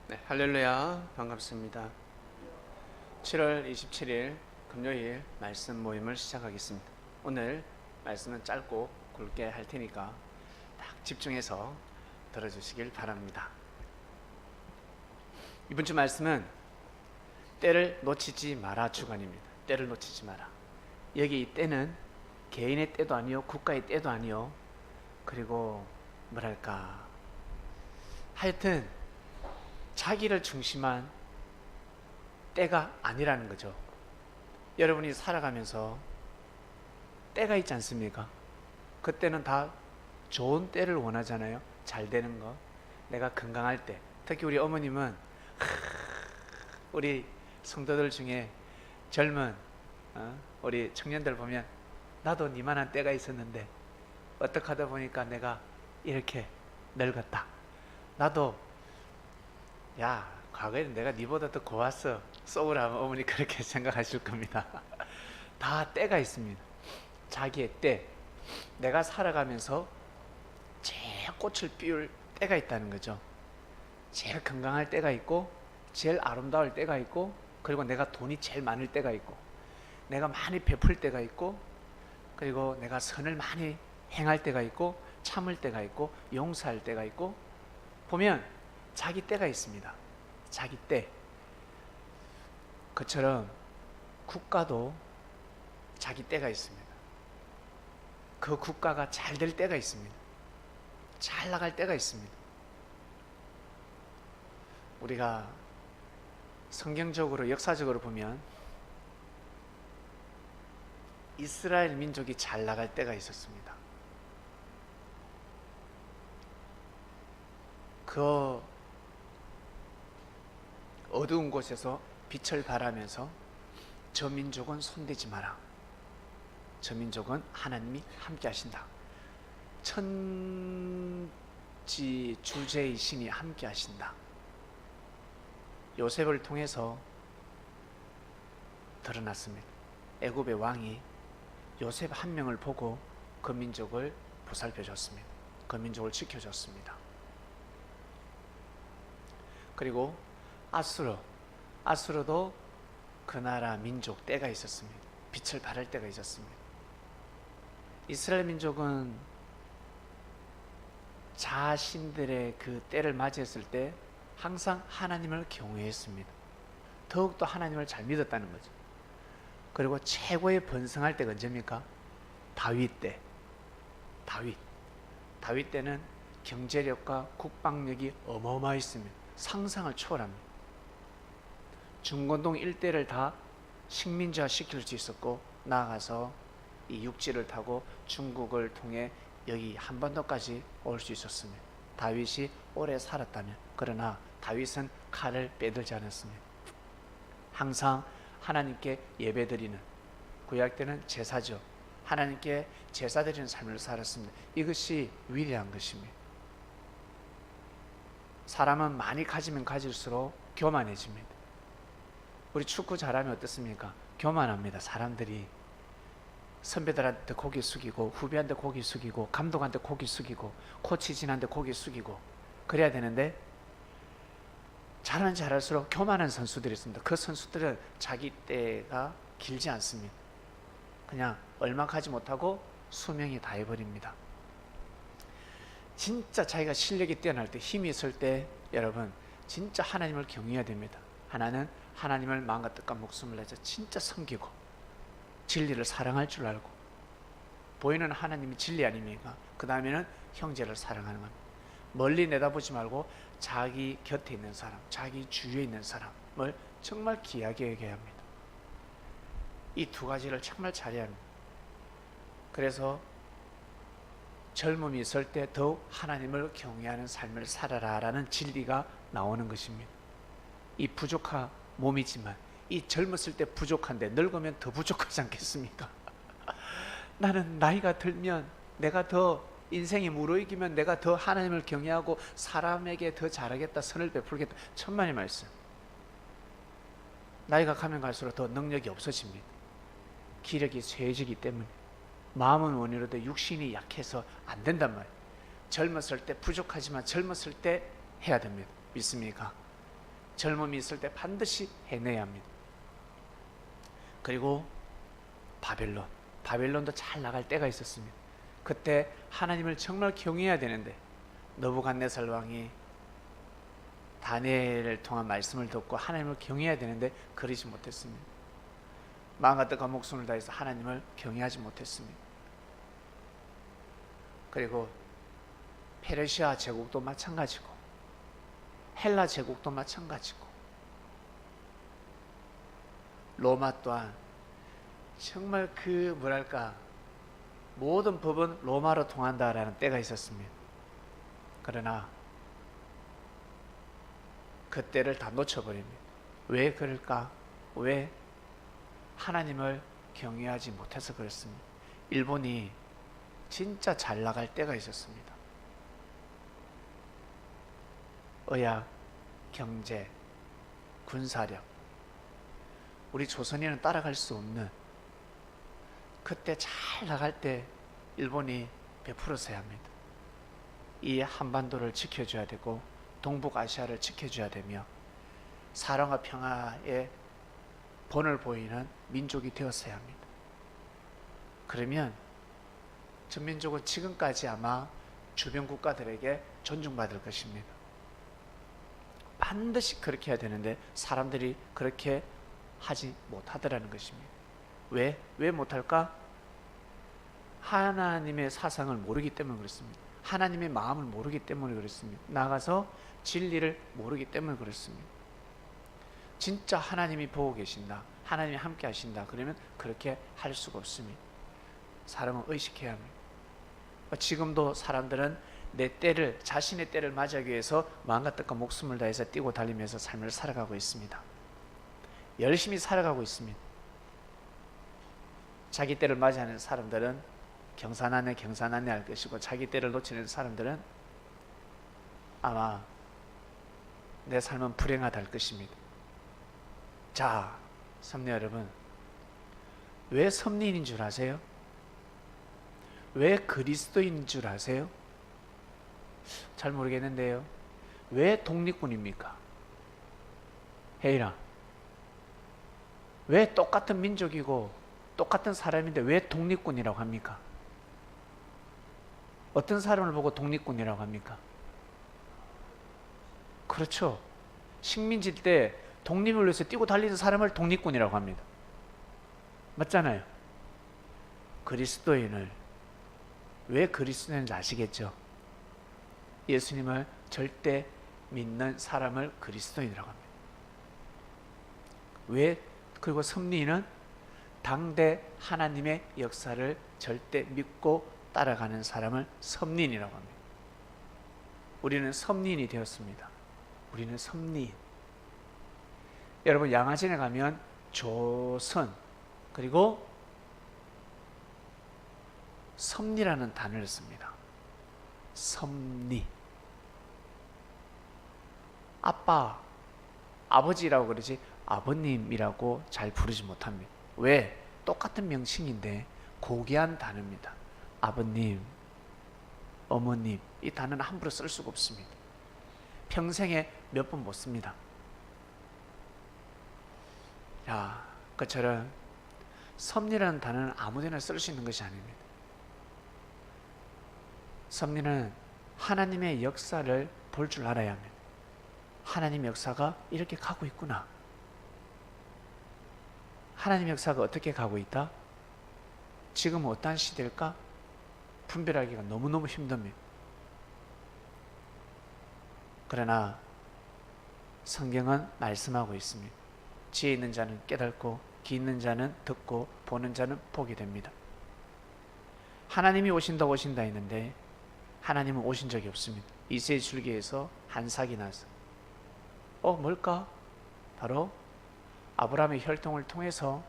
네, 할렐루야. 반갑습니다. 7월 27일 금요일 말씀 모임을 시작하겠습니다. 오늘 말씀은 짧고 굵게 할 테니까 딱 집중해서 들어주시길 바랍니다. 이번 주 말씀은 때를 놓치지 마라 주간입니다. 때를 놓치지 마라. 여기 이 때는 개인의 때도 아니요, 국가의 때도 아니요, 그리고 뭐랄까, 하여튼 자기를 중심한 때가 아니라는 거죠. 여러분이 살아가면서 때가 있지 않습니까? 그때는 다 좋은 때를 원하잖아요. 잘 되는 거, 내가 건강할 때. 특히 우리 어머님은 우리 성도들 중에 젊은 우리 청년들 보면 나도 니만한 때가 있었는데 어떻게 하다 보니까 내가 이렇게 늙었다. 나도 야, 과거에는 내가 니보다 더 고왔어. 쏘으라면 어머니 그렇게 생각하실 겁니다. 다 때가 있습니다. 자기의 때. 내가 살아가면서 제일 꽃을 피울 때가 있다는 거죠. 제일 건강할 때가 있고, 제일 아름다울 때가 있고, 그리고 내가 돈이 제일 많을 때가 있고, 내가 많이 베풀 때가 있고, 그리고 내가 선을 많이 행할 때가 있고, 참을 때가 있고, 용서할 때가 있고, 보면 자기 때가 있습니다. 자기 때. 그처럼 국가도 자기 때가 있습니다. 그 국가가 잘 될 때가 있습니다. 잘 나갈 때가 있습니다. 우리가 성경적으로 역사적으로 보면 이스라엘 민족이 잘 나갈 때가 있었습니다. 그 어두운 곳에서 빛을 발하면서 저 민족은 손대지 마라. 저 민족은 하나님이 함께 하신다. 천지 주제의 신이 함께 하신다. 요셉을 통해서 드러났습니다. 애굽의 왕이 요셉 한 명을 보고 그 민족을 보살펴 줬습니다. 그 민족을 지켜줬습니다. 그리고 아수르도 그 나라 민족 때가 있었습니다. 빛을 발할 때가 있었습니다. 이스라엘 민족은 자신들의 그 때를 맞이했을 때 항상 하나님을 경외했습니다. 더욱더 하나님을 잘 믿었다는 거죠. 그리고 최고의 번성할 때가 언제입니까? 다윗 때. 다윗 때는 경제력과 국방력이 어마어마했습니다. 상상을 초월합니다. 중건동 일대를 다 식민지화 시킬 수 있었고, 나아가서 이 육지를 타고 중국을 통해 여기 한반도까지 올 수 있었습니다. 다윗이 오래 살았다면. 그러나 다윗은 칼을 빼들지 않았습니다. 항상 하나님께 예배드리는, 구약 때는 제사죠. 하나님께 제사드리는 삶을 살았습니다. 이것이 위대한 것입니다. 사람은 많이 가지면 가질수록 교만해집니다. 우리 축구 잘하면 어떻습니까? 교만합니다. 사람들이 선배들한테 고개 숙이고, 후배한테 고개 숙이고, 감독한테 고개 숙이고, 코치진한테 고개 숙이고 그래야 되는데, 잘하면 잘할수록 교만한 선수들이 있습니다. 그 선수들은 자기 때가 길지 않습니다. 그냥 얼마 가지 못하고 수명이 다 해버립니다. 진짜 자기가 실력이 뛰어날 때, 힘이 있을 때 여러분 진짜 하나님을 경외해야 됩니다. 하나는 하나님을 마음과 뜻과 목숨을 내서 진짜 섬기고 진리를 사랑할 줄 알고, 보이는 하나님이 진리 아닙니까? 그 다음에는 형제를 사랑하는 겁니다. 멀리 내다보지 말고 자기 곁에 있는 사람, 자기 주위에 있는 사람을 정말 귀하게 여겨야 합니다. 이 두 가지를 정말 잘해야 합니다. 그래서 젊음이 있을 때 더욱 하나님을 경외하는 삶을 살아라라는 진리가 나오는 것입니다. 이 부족한 몸이지만, 이 젊었을 때 부족한데 늙으면 더 부족하지 않겠습니까? 나는 나이가 들면 내가 더 인생이 무르익으면 내가 더 하나님을 경외하고 사람에게 더 잘하겠다, 선을 베풀겠다. 천만의 말씀. 나이가 가면 갈수록 더 능력이 없어집니다. 기력이 쇠해지기 때문에. 마음은 원이로도 육신이 약해서 안 된단 말이에요. 젊었을 때 부족하지만 젊었을 때 해야 됩니다. 믿습니까? 젊음이 있을 때 반드시 해내야 합니다. 그리고 바벨론도 잘 나갈 때가 있었습니다. 그때 하나님을 정말 경외해야 되는데 느부갓네살 왕이 다니엘을 통한 말씀을 듣고 하나님을 경외해야 되는데 그러지 못했습니다. 마음과 뜻과 목숨을 다해서 하나님을 경외하지 못했습니다. 그리고 페르시아 제국도 마찬가지고 헬라 제국도 마찬가지고 로마 또한 정말 모든 법은 로마로 통한다라는 때가 있었습니다. 그러나 그 때를 다 놓쳐버립니다. 왜 그럴까? 왜? 하나님을 경외하지 못해서 그렇습니다. 일본이 진짜 잘 나갈 때가 있었습니다. 의학, 경제, 군사력, 우리 조선인은 따라갈 수 없는, 그때 잘 나갈 때 일본이 베풀어서야 합니다. 이 한반도를 지켜줘야 되고 동북아시아를 지켜줘야 되며 사랑과 평화의 본을 보이는 민족이 되었어야 합니다. 그러면 전민족은 지금까지 아마 주변 국가들에게 존중받을 것입니다. 반드시 그렇게 해야 되는데 사람들이 그렇게 하지 못하더라는 것입니다. 왜 못할까? 하나님의 사상을 모르기 때문에 그렇습니다. 하나님의 마음을 모르기 때문에 그렇습니다. 나가서 진리를 모르기 때문에 그렇습니다. 진짜 하나님이 보고 계신다, 하나님이 함께 하신다, 그러면 그렇게 할 수가 없습니다. 사람은 의식해야 합니다. 지금도 사람들은 자신의 때를 맞이하기 위해서 마음과 뜻과 목숨을 다해서 뛰고 달리면서 삶을 살아가고 있습니다. 열심히 살아가고 있습니다. 자기 때를 맞이하는 사람들은 경사난에 할 것이고, 자기 때를 놓치는 사람들은 아마 내 삶은 불행하다 할 것입니다. 자, 섭리 여러분, 왜 섭리인인 줄 아세요? 왜 그리스도인인 줄 아세요? 잘 모르겠는데요. 왜 독립군입니까? 혜인아, 왜 똑같은 민족이고 똑같은 사람인데 왜 독립군이라고 합니까? 어떤 사람을 보고 독립군이라고 합니까? 그렇죠. 식민지 때 독립을 위해서 뛰고 달리는 사람을 독립군이라고 합니다. 맞잖아요. 그리스도인을 왜 그리스도인인지 아시겠죠? 예수님을 절대 믿는 사람을 그리스도인이라고 합니다. 왜? 그리고 섭리인은 당대 하나님의 역사를 절대 믿고 따라가는 사람을 섭리인이라고 합니다. 우리는 섭리인이 되었습니다. 우리는 섭리인. 여러분, 양화진에 가면 조선 그리고 섭리라는 단어를 씁니다. 섭리. 아버지라고 그러지 아버님이라고 잘 부르지 못합니다. 왜? 똑같은 명칭인데 고귀한 단어입니다. 아버님, 어머님, 이 단어는 함부로 쓸 수가 없습니다. 평생에 몇 번 못 씁니다. 자, 그처럼 섭리라는 단어는 아무데나 쓸 수 있는 것이 아닙니다. 섭리는 하나님의 역사를 볼 줄 알아야 합니다. 하나님의 역사가 이렇게 가고 있구나. 하나님의 역사가 어떻게 가고 있다? 지금은 어떠한 시대일까? 분별하기가 너무너무 힘듭니다. 그러나 성경은 말씀하고 있습니다. 지혜 있는 자는 깨닫고 귀 있는 자는 듣고 보는 자는 보게 됩니다. 하나님이 오신다 했는데 하나님은 오신 적이 없습니다. 이세 줄기에서 한 삭이 나서 뭘까? 바로 아브라함의 혈통을 통해서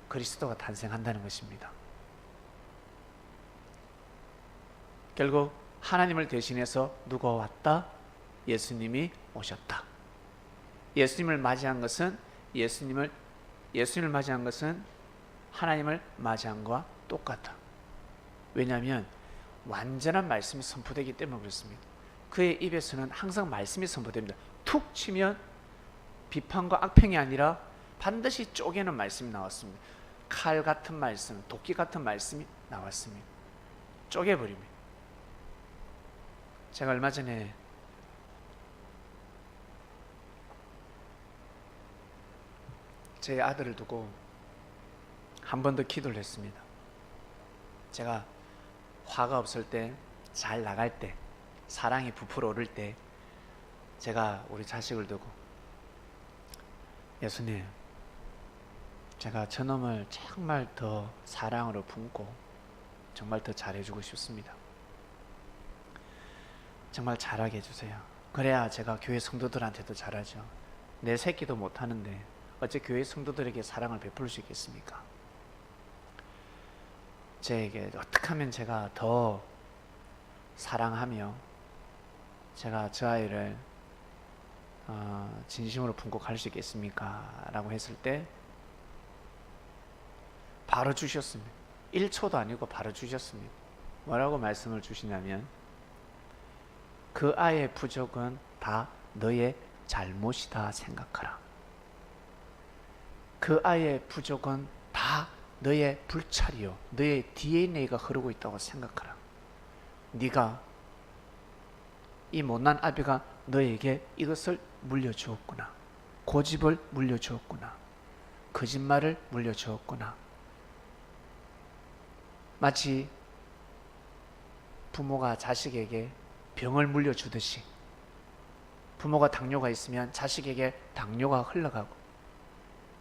그리스도가 탄생한다는 것입니다. 결국 하나님을 대신해서 누가 왔다? 예수님이 오셨다. 예수님을 맞이한 것은 하나님을 맞이한 것과 똑같다. 왜냐하면 완전한 말씀이 선포되기 때문에 그렇습니다. 그의 입에서는 항상 말씀이 선포됩니다. 툭 치면 비판과 악평이 아니라 반드시 쪼개는 말씀이 나왔습니다. 칼 같은 말씀, 도끼 같은 말씀이 나왔습니다. 쪼개버립니다. 제가 얼마 전에 제 아들을 두고 한 번 더 기도를 했습니다. 제가 화가 없을 때, 잘 나갈 때, 사랑이 부풀어 오를 때 제가 우리 자식을 두고 예수님, 제가 저놈을 정말 더 사랑으로 품고 정말 더 잘해주고 싶습니다. 정말 잘하게 해주세요. 그래야 제가 교회 성도들한테도 잘하죠. 내 새끼도 못하는데 어째 교회 성도들에게 사랑을 베풀 수 있겠습니까? 저에게 어떻게 하면 제가 더 사랑하며 제가 저 아이를 진심으로 품고 갈 수 있겠습니까? 라고 했을 때 바로 주셨습니다. 1초도 아니고 바로 주셨습니다. 뭐라고 말씀을 주시냐면 그 아이의 부족은 다 너의 잘못이다 생각하라. 그 아이의 부족은 다 너의 불찰이요, 너의 DNA가 흐르고 있다고 생각하라. 네가 이 못난 아비가 너에게 이것을 물려주었구나. 고집을 물려주었구나. 거짓말을 물려주었구나. 마치 부모가 자식에게 병을 물려주듯이 부모가 당뇨가 있으면 자식에게 당뇨가 흘러가고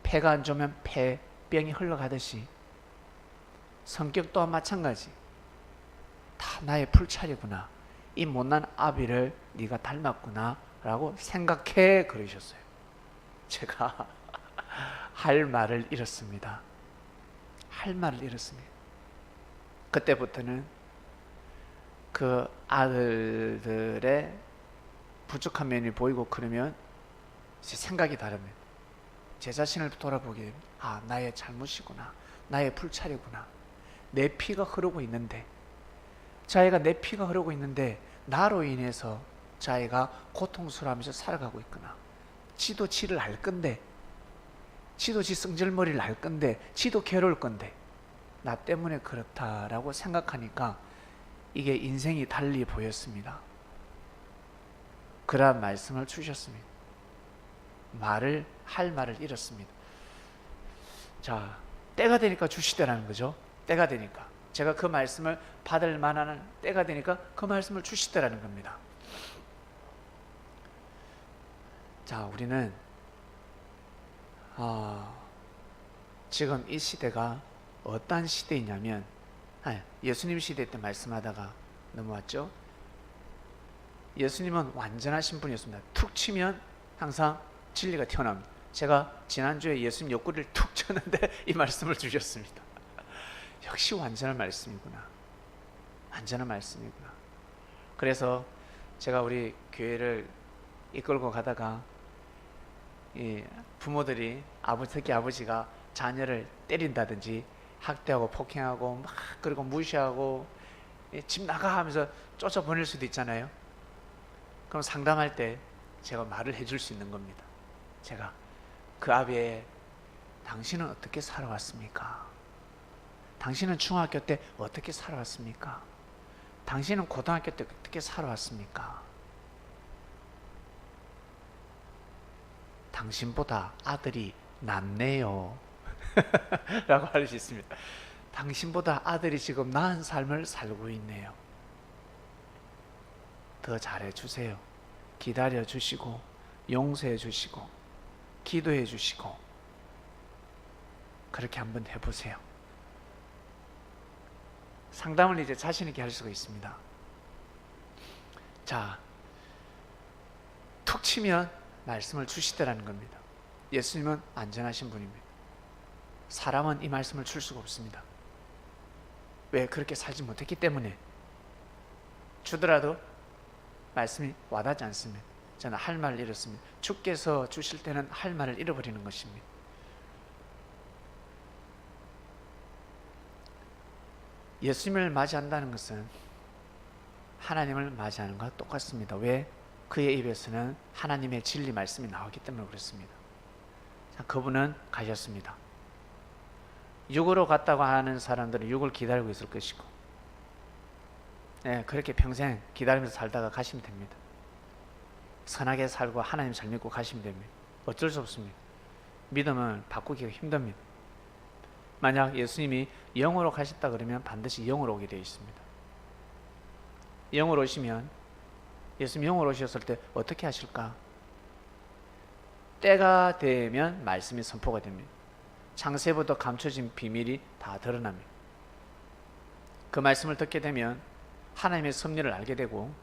폐가 안 좋으면 폐병이 흘러가듯이 성격 또한 마찬가지. 다 나의 불찰이구나. 이 못난 아비를 네가 닮았구나 라고 생각해 그러셨어요. 제가 할 말을 잃었습니다. 할 말을 잃었습니다. 그때부터는 그 아들들의 부족한 면이 보이고 그러면 제 생각이 다릅니다. 제 자신을 돌아보게 됩니다. 아, 나의 잘못이구나. 나의 불찰이구나. 내 피가 흐르고 있는데, 자기가 내 피가 흐르고 있는데 나로 인해서 자기가 고통스러워하면서 살아가고 있구나. 지도 지를 알 건데, 지도 지 승질머리를 알 건데, 지도 괴로울 건데 나 때문에 그렇다라고 생각하니까 이게 인생이 달리 보였습니다. 그러한 말씀을 주셨습니다. 할 말을 잃었습니다. 자, 때가 되니까 주시더라는 거죠. 때가 되니까. 제가 그 말씀을 받을 만한 때가 되니까 그 말씀을 주시더라는 겁니다. 자, 우리는 지금 이 시대가 어떤 시대이냐면 예수님 시대 때 말씀하다가 넘어왔죠. 예수님은 완전하신 분이었습니다. 툭 치면 항상 진리가 튀어나옵니다. 제가 지난주에 예수님 옆구리를 툭 쳤는데 이 말씀을 주셨습니다. 역시 완전한 말씀이구나. 완전한 말씀이구나. 그래서 제가 우리 교회를 이끌고 가다가 이 부모들이 특히 아버지가 자녀를 때린다든지 학대하고 폭행하고 막 그리고 무시하고 집 나가 하면서 쫓아보낼 수도 있잖아요. 그럼 상담할 때 제가 말을 해줄 수 있는 겁니다. 제가 그 아비의 당신은 어떻게 살아왔습니까? 당신은 중학교 때 어떻게 살아왔습니까? 당신은 고등학교 때 어떻게 살아왔습니까? 당신보다 아들이 낫네요 라고 할 수 있습니다. 당신보다 아들이 지금 나은 삶을 살고 있네요. 더 잘해주세요. 기다려주시고 용서해주시고 기도해주시고 그렇게 한번 해보세요. 상담을 이제 자신있게 할 수가 있습니다. 자, 툭 치면 말씀을 주시더라는 겁니다. 예수님은 안전하신 분입니다. 사람은 이 말씀을 줄 수가 없습니다. 왜? 그렇게 살지 못했기 때문에. 주더라도 말씀이 와닿지 않습니다. 저는 할 말을 잃었습니다. 주께서 주실 때는 할 말을 잃어버리는 것입니다. 예수님을 맞이한다는 것은 하나님을 맞이하는 것과 똑같습니다. 왜? 그의 입에서는 하나님의 진리 말씀이 나오기 때문에 그렇습니다. 자, 그분은 가셨습니다. 육으로 갔다고 하는 사람들은 육을 기다리고 있을 것이고, 그렇게 평생 기다리면서 살다가 가시면 됩니다. 선하게 살고 하나님 잘 믿고 가시면 됩니다. 어쩔 수 없습니다. 믿음은 바꾸기가 힘듭니다. 만약 예수님이 영으로 가셨다 그러면 반드시 영으로 오게 되어 있습니다. 영으로 오시면, 예수님 영으로 오셨을 때 어떻게 하실까? 때가 되면 말씀이 선포가 됩니다. 창세부터 감춰진 비밀이 다 드러납니다. 그 말씀을 듣게 되면 하나님의 섭리를 알게 되고,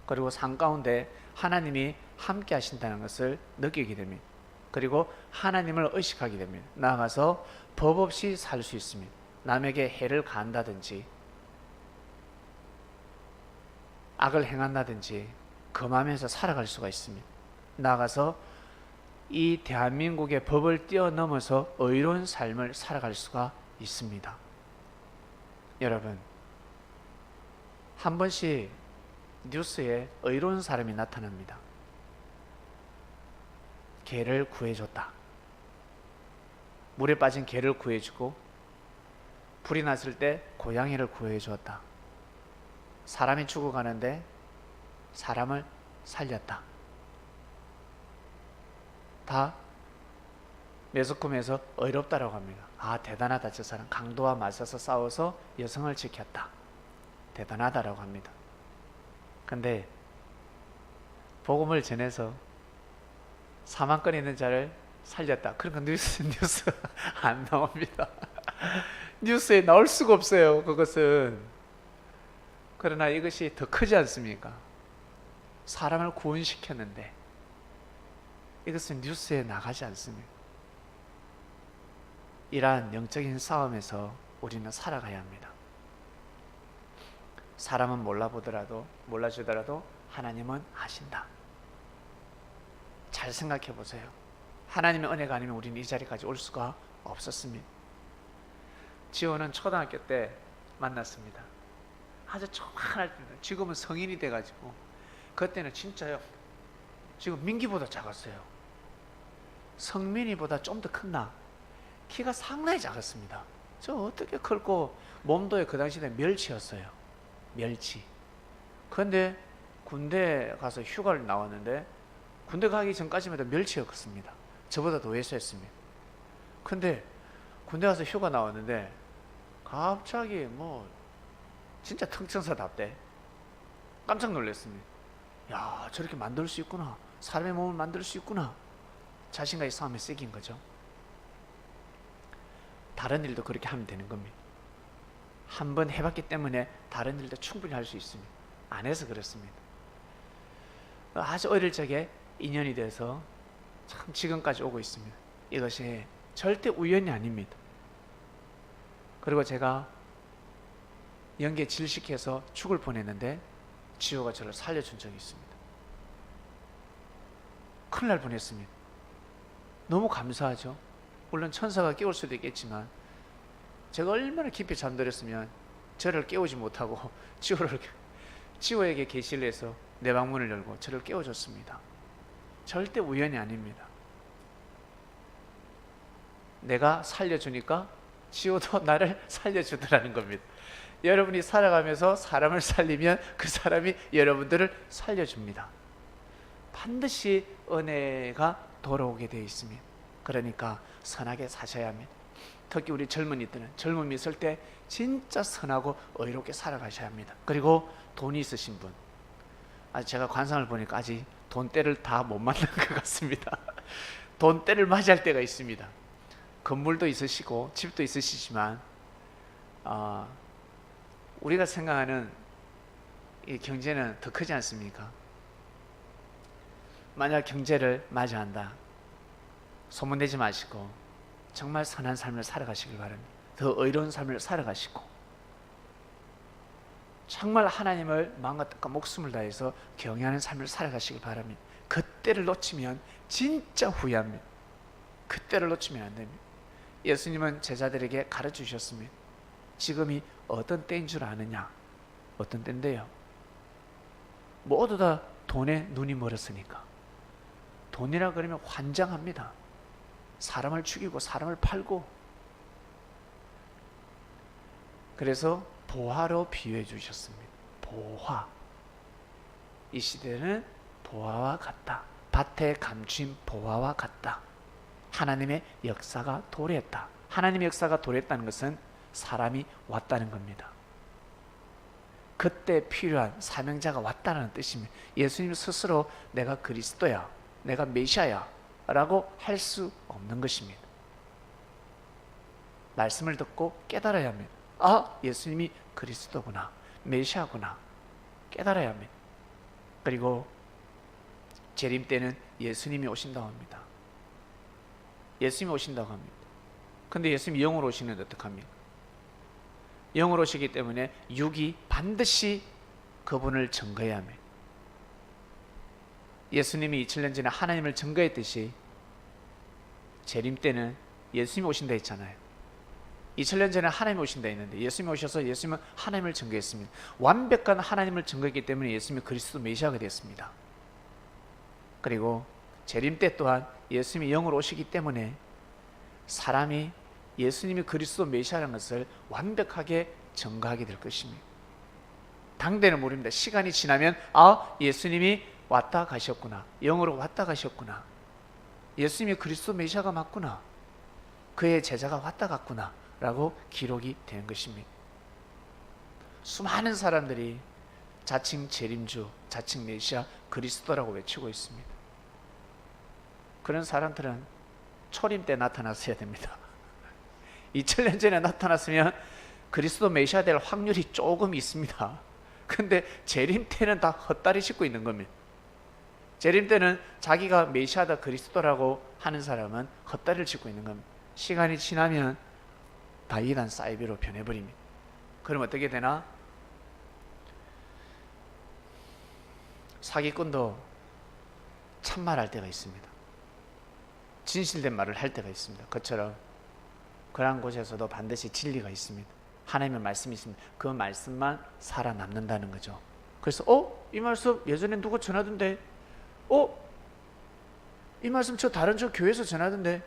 그리고 삶 가운데 하나님이 함께 하신다는 것을 느끼게 됩니다. 그리고 하나님을 의식하게 됩니다. 나아가서 법 없이 살 수 있습니다. 남에게 해를 가한다든지 악을 행한다든지 금하면서 살아갈 수가 있습니다. 나아가서 이 대한민국의 법을 뛰어넘어서 의로운 삶을 살아갈 수가 있습니다. 여러분, 한 번씩 뉴스에 의로운 사람이 나타납니다. 개를 구해줬다. 물에 빠진 개를 구해주고, 불이 났을 때 고양이를 구해주었다. 사람이 죽어가는데 사람을 살렸다. 다 매스컴에서 의롭다라고 합니다. 아, 대단하다. 저 사람 강도와 맞서서 싸워서 여성을 지켰다. 대단하다라고 합니다. 근데 복음을 전해서 사망권에 있는 자를 살렸다. 그러니까 뉴스 안 나옵니다. 뉴스에 나올 수가 없어요. 그것은. 그러나 이것이 더 크지 않습니까? 사람을 구원시켰는데 이것은 뉴스에 나가지 않습니다. 이러한 영적인 싸움에서 우리는 살아가야 합니다. 사람은 몰라주더라도 하나님은 아신다. 잘 생각해 보세요. 하나님의 은혜가 아니면 우리는 이 자리까지 올 수가 없었습니다. 지호는 초등학교 때 만났습니다. 아주 조그만할 때입니다. 지금은 성인이 돼가지고, 그때는 진짜요, 지금 민기보다 작았어요. 성민이보다 좀 더 컸나? 키가 상당히 작았습니다. 저 어떻게 클고, 몸도 그 당시에 멸치였어요. 멸치. 그런데 군대 가서 휴가를 나왔는데, 군대 가기 전까지만 해도 멸치였습니다. 저보다 더 왜소했습니다. 근데 군대 가서 휴가 나왔는데 갑자기 진짜 텅청사답대. 깜짝 놀랐습니다. 야, 저렇게 만들 수 있구나. 사람의 몸을 만들 수 있구나. 자신과의 싸움에 새긴 거죠. 다른 일도 그렇게 하면 되는 겁니다. 한번 해봤기 때문에 다른 일도 충분히 할 수 있습니다. 안 해서 그렇습니다. 아주 어릴 적에 인연이 돼서 참 지금까지 오고 있습니다. 이것이 절대 우연이 아닙니다. 그리고 제가 연계 질식해서 죽을 뻔했는데 지호가 저를 살려준 적이 있습니다. 큰일 날 뻔했습니다. 너무 감사하죠. 물론 천사가 깨울 수도 있겠지만 제가 얼마나 깊이 잠들었으면 저를 깨우지 못하고 지호에게 계시를 해서 내 방문을 열고 저를 깨워줬습니다. 절대 우연이 아닙니다. 내가 살려주니까 지호도 나를 살려주더라는 겁니다. 여러분이 살아가면서 사람을 살리면 그 사람이 여러분들을 살려줍니다. 반드시 은혜가 돌아오게 되어 있습니다. 그러니까 선하게 사셔야 합니다. 특히 우리 젊은이들은 젊음이 있을 때 진짜 선하고 의롭게 살아가셔야 합니다. 그리고 돈이 있으신 분, 제가 관상을 보니까 아직 돈대를 다 못 맞는 것 같습니다. 돈대를 맞이할 때가 있습니다. 건물도 있으시고 집도 있으시지만 우리가 생각하는 이 경제는 더 크지 않습니까? 만약 경제를 맞이한다, 소문내지 마시고 정말 선한 삶을 살아가시길 바랍니다. 더 의로운 삶을 살아가시고 정말 하나님을 마음과 뜻과 목숨을 다해서 경외하는 삶을 살아가시길 바랍니다. 그때를 놓치면 진짜 후회합니다. 그때를 놓치면 안 됩니다. 예수님은 제자들에게 가르쳐 주셨습니다. 지금이 어떤 때인 줄 아느냐? 어떤 때인데요? 모두 다 돈에 눈이 멀었으니까. 돈이라 그러면 환장합니다. 사람을 죽이고 사람을 팔고. 그래서 보화로 비유해 주셨습니다. 보화. 이 시대는 보화와 같다. 밭에 감춘 보화와 같다. 하나님의 역사가 도래했다. 하나님의 역사가 도래했다는 것은 사람이 왔다는 겁니다. 그때 필요한 사명자가 왔다는 뜻입니다. 예수님 스스로 내가 그리스도야, 내가 메시아야 라고 할 수 없는 것입니다. 말씀을 듣고 깨달아야 합니다. 아, 예수님이 그리스도구나, 메시아구나 깨달아야 합니다. 그리고 재림 때는 예수님이 오신다고 합니다. 예수님이 오신다고 합니다. 근데 예수님이 영으로 오시는데 어떡합니까? 영으로 오시기 때문에 육이 반드시 그분을 증거해야 합니다. 예수님이 2000년 전에 하나님을 증거했듯이 재림 때는 예수님이 오신다 했잖아요. 2000년 전에 하나님이 오신다 했는데 예수님이 오셔서 예수님은 하나님을 증거했습니다. 완벽한 하나님을 증거했기 때문에 예수님이 그리스도 메시아가 되었습니다. 그리고 재림 때 또한 예수님이 영으로 오시기 때문에 사람이 예수님이 그리스도 메시아라는 것을 완벽하게 증거하게 될 것입니다. 당대는 모릅니다. 시간이 지나면 아, 예수님이 왔다 가셨구나, 영으로 왔다 가셨구나, 예수님이 그리스도 메시아가 맞구나, 그의 제자가 왔다 갔구나 라고 기록이 되는 것입니다. 수많은 사람들이 자칭 재림주, 자칭 메시아, 그리스도라고 외치고 있습니다. 그런 사람들은 초림 때 나타났어야 됩니다. 2000년 전에 나타났으면 그리스도 메시아 될 확률이 조금 있습니다. 근데 재림 때는 다 헛다리 짚고 있는 겁니다. 재림 때는 자기가 메시아다, 그리스도라고 하는 사람은 헛다리를 짚고 있는 겁니다. 시간이 지나면 다 이단 사이비로 변해버립니다. 그럼 어떻게 되나? 사기꾼도 참말할 때가 있습니다. 진실된 말을 할 때가 있습니다. 그처럼 그러한 곳에서도 반드시 진리가 있습니다. 하나님의 말씀이 있습니다. 그 말씀만 살아남는다는 거죠. 그래서 이 말씀 예전에 누가 전하던데, 이 말씀 저 다른 저 교회에서 전하던데,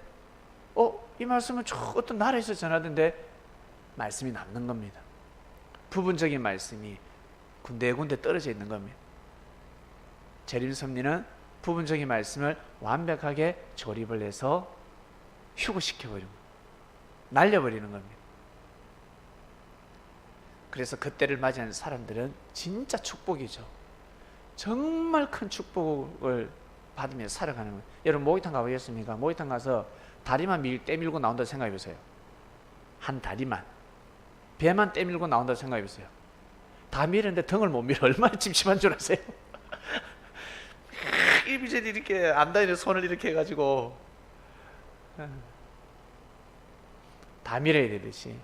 이 말씀은 저 어떤 나라에서 전하던데, 말씀이 남는 겁니다. 부분적인 말씀이 군데군데 떨어져 있는 겁니다. 재림섭리는 부분적인 말씀을 완벽하게 조립을 해서 휴고시켜버리고 날려버리는 겁니다. 그래서 그때를 맞이하는 사람들은 진짜 축복이죠. 정말 큰 축복을 받으며 살아가는 거예요. 여러분 목욕탕 가보셨습니까? 목욕탕 가서 다리만 떼밀고 나온다고 생각해보세요. 한 다리만, 배만 떼밀고 나온다고 생각해보세요. 다 밀었는데 등을 못 밀어. 얼마나 찜찜한 줄 아세요? 이비제리 이렇게 안 다니는 손을 이렇게 해가지고 다 밀어야 되듯이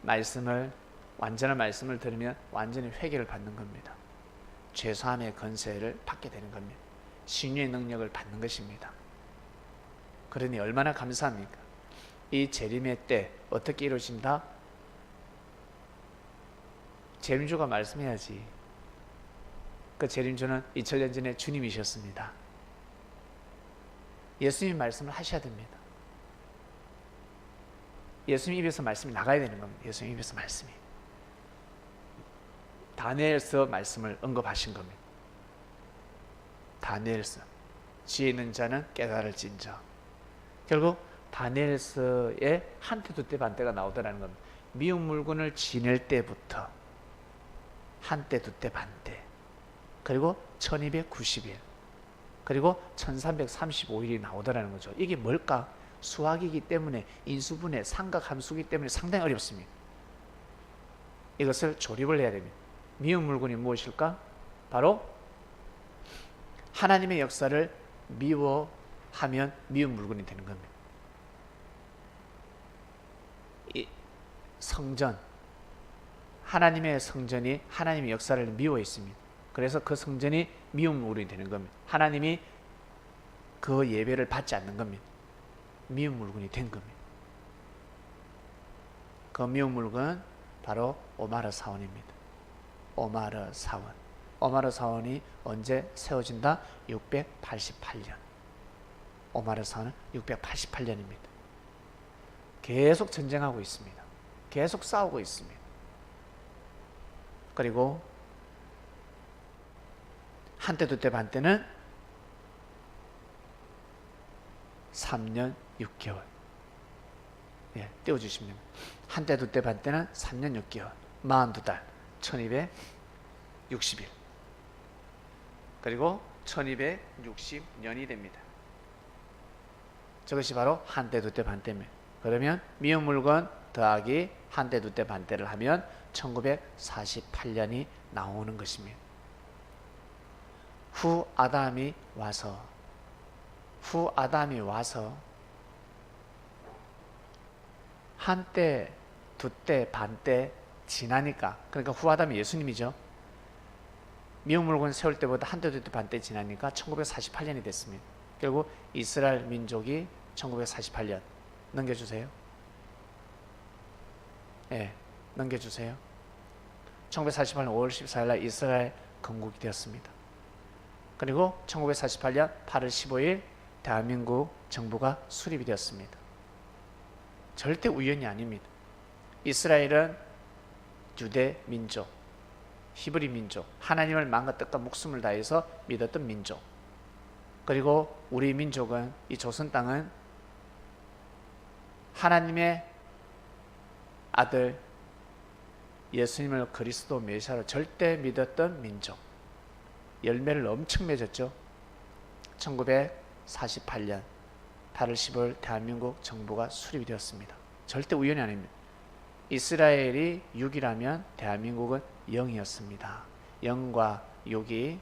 말씀을, 완전한 말씀을 들으면 완전히 회개를 받는 겁니다. 죄사함의 권세를 받게 되는 겁니다. 신유의 능력을 받는 것입니다. 그러니 얼마나 감사합니까? 이 재림의 때 어떻게 이루어진다? 재림주가 말씀해야지. 그 재림주는 2000년 전에 주님이셨습니다. 예수님 말씀을 하셔야 됩니다. 예수님 입에서 말씀이 나가야 되는 겁니다. 예수님 입에서 말씀이. 다니엘서 말씀을 언급하신 겁니다. 다니엘서, 지혜 있는 자는 깨달을진저. 결국 다니엘서에 한때 두때 반때가 나오더라는 겁니다. 미운 물건을 지낼 때부터 한때 두때 반때, 그리고 1290일, 그리고 1335일이 나오더라는 거죠. 이게 뭘까? 수학이기 때문에, 인수분해, 삼각함수이기 때문에 상당히 어렵습니다. 이것을 조립을 해야 됩니다. 미운 물건이 무엇일까? 바로 하나님의 역사를 미워하면 미운 물건이 되는 겁니다. 이 성전, 하나님의 성전이 하나님의 역사를 미워했습니다. 그래서 그 성전이 미운 물건이 되는 겁니다. 하나님이 그 예배를 받지 않는 겁니다. 미운 물건이 된 겁니다. 그 미운 물건 바로 오마르 사원입니다. 오마르 사원. 오마르 사원이 언제 세워진다? 688년. 오마르 사원은 688년입니다. 계속 전쟁하고 있습니다. 계속 싸우고 있습니다. 그리고 한때 두때 반때는 3년 6개월. 예, 띄워주시면 됩니다. 한때 두때 반때는 3년 6개월. 42달. 1260일. 그리고 1260년이 됩니다. 저것이 바로 한때 두때 반때입니다. 그러면 미운 물건 더하기 한때 두때 반때를 하면 1948년이 나오는 것입니다. 후 아담이 와서 한때 두때 반때 지나니까, 그러니까 후 아담이 예수님이죠. 미운 물건 세울 때보다 한때 두때 반때 지나니까 1948년이 됐습니다. 결국 이스라엘 민족이 1948년 넘겨주세요. 예, 넘겨주세요. 1948년 5월 14일 날 이스라엘 건국이 되었습니다. 그리고 1948년 8월 15일 대한민국 정부가 수립이 되었습니다. 절대 우연이 아닙니다. 이스라엘은 유대 민족, 히브리 민족, 하나님을 마음과 뜻과 목숨을 다해서 믿었던 민족. 그리고 우리 민족은, 이 조선 땅은 하나님의 아들 예수님을 그리스도 메시아로 절대 믿었던 민족. 열매를 엄청 맺었죠. 1948년 8월 15일 대한민국 정부가 수립이 되었습니다. 절대 우연이 아닙니다. 이스라엘이 6이라면 대한민국은 0이었습니다. 0과 6이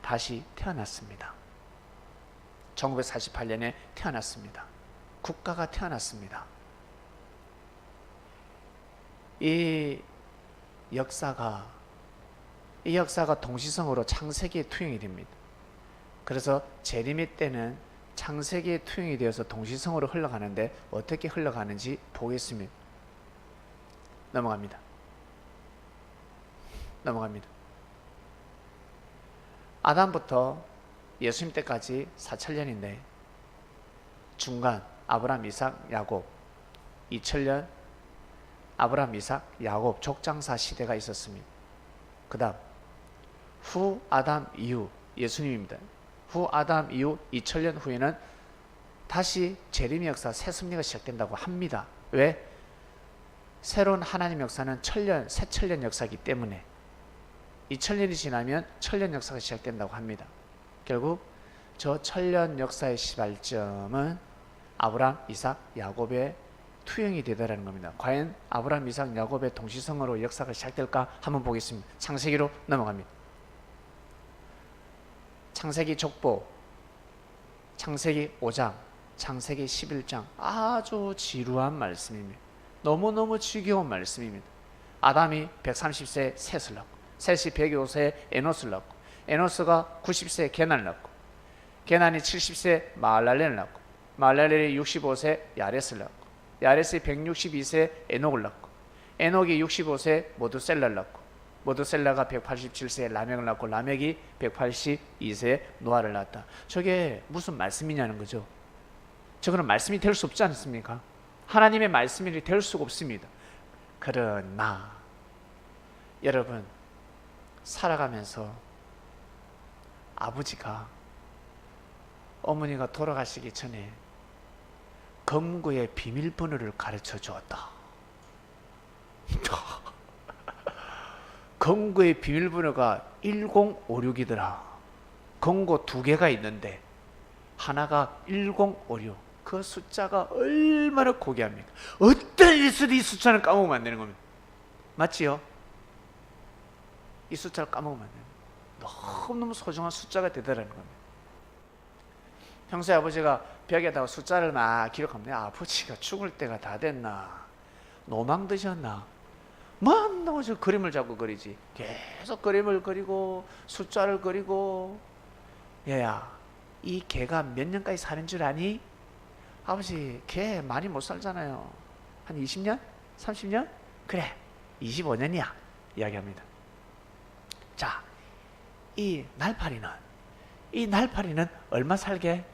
다시 태어났습니다. 1948년에 태어났습니다. 국가가 태어났습니다. 이 역사가 동시성으로 창세기에 투영이 됩니다. 그래서 재림의 때는 창세기에 투영이 되어서 동시성으로 흘러가는데 어떻게 흘러가는지 보겠습니다. 넘어갑니다. 아담부터 예수님 때까지 4000년인데 중간 아브라함, 이삭, 야곱 2000년 아브라함, 이삭, 야곱 족장사 시대가 있었습니다. 그 다음 후 아담 이후 예수님입니다. 후 아담 이후 2000년 후에는 다시 재림의 역사, 새 섭리가 시작된다고 합니다. 왜? 새로운 하나님 역사는 새천년 역사이기 때문에 2000년이 지나면 천년 역사가 시작된다고 합니다. 결국 저 천년 역사의 시발점은 아브라함, 이삭, 야곱의 투영이 되더라는 겁니다. 과연 아브라함, 이삭, 야곱의 동시성으로 역사가 시작될까 한번 보겠습니다. 창세기로 넘어갑니다. 창세기 족보, 창세기 5장, 창세기 11장 아주 지루한 말씀입니다. 너무너무 지겨운 말씀입니다. 아담이 130세에 셋을 낳고, 셋이 105세에 에노스를 낳고, 에노스가 90세에 게난을 낳고, 게난이 70세에 마할랄렐을 낳고, 마할랄렐이 65세에 야렛을 낳고, 야렛이 162세에 에녹을 낳고, 에녹이 65세에 모두셀라를 낳고, 모두셀라가 187세에 라멕을 낳고, 라멕이 182세에 노아를 낳았다. 저게 무슨 말씀이냐는 거죠. 저거는 말씀이 될 수 없지 않습니까? 하나님의 말씀이 될 수가 없습니다. 그러나 여러분, 살아가면서 아버지가 어머니가 돌아가시기 전에 검거의 비밀번호를 가르쳐 주었다. 검거의 비밀번호가 1056이더라. 검거 2개가 있는데 하나가 1056. 그 숫자가 얼마나 고귀합니까? 어떤 일에서도 이 숫자를 까먹으면 안 되는 겁니다. 맞지요? 이 숫자를 까먹으면 안 돼요. 너무너무 소중한 숫자가 되더라는 겁니다. 평소에 아버지가 벽에다가 숫자를 막 기록하면 아버지가 죽을 때가 다 됐나? 노망 드셨나? 만나고 저 그림을 자꾸 그리지. 계속 그림을 그리고 숫자를 그리고. 얘야, 이 개가 몇 년까지 사는 줄 아니? 아버지, 개 많이 못 살잖아요. 한 20년? 30년? 그래, 25년이야. 이야기합니다. 자, 이 날파리는 얼마 살게?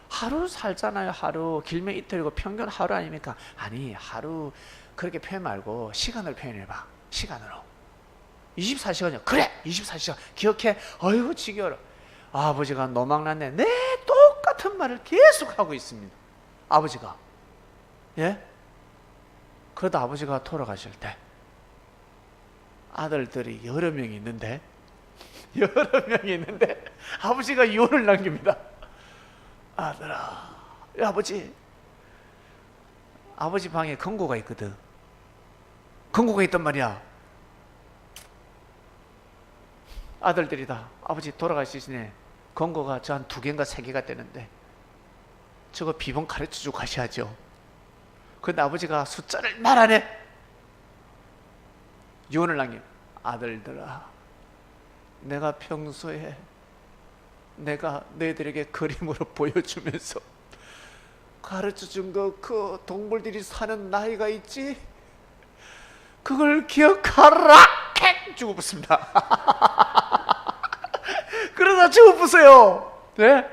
하루 살잖아요. 하루. 길면 이틀이고 평균 하루 아닙니까? 아니, 하루 그렇게 표현 말고 시간을 표현해봐. 시간으로. 24시간이요. 그래! 24시간. 기억해. 어이구 지겨워라. 아버지가 노망났네. 네, 똑같은 말을 계속 하고 있습니다. 아버지가. 예? 그러다 아버지가 돌아가실 때 아들들이 여러 명이 있는데 아버지가 유언을 남깁니다. 아들아, 아버지 방에 금고가 있거든. 금고가 있단 말이야. 아들들이 다 아버지 돌아가시시네. 금고가 저 한 2개인가 3개가 되는데 저거 비번 가르쳐주고 가셔야죠. 근데 아버지가 숫자를 말 안 해. 유언을 남김. 아들들아, 내가 평소에 내가 너희들에게 그림으로 보여주면서 가르쳐준 그 동물들이 사는 나이가 있지? 그걸 기억하라! 캣! 주고 붙습니다. 그러다 주고 붙어요. 네?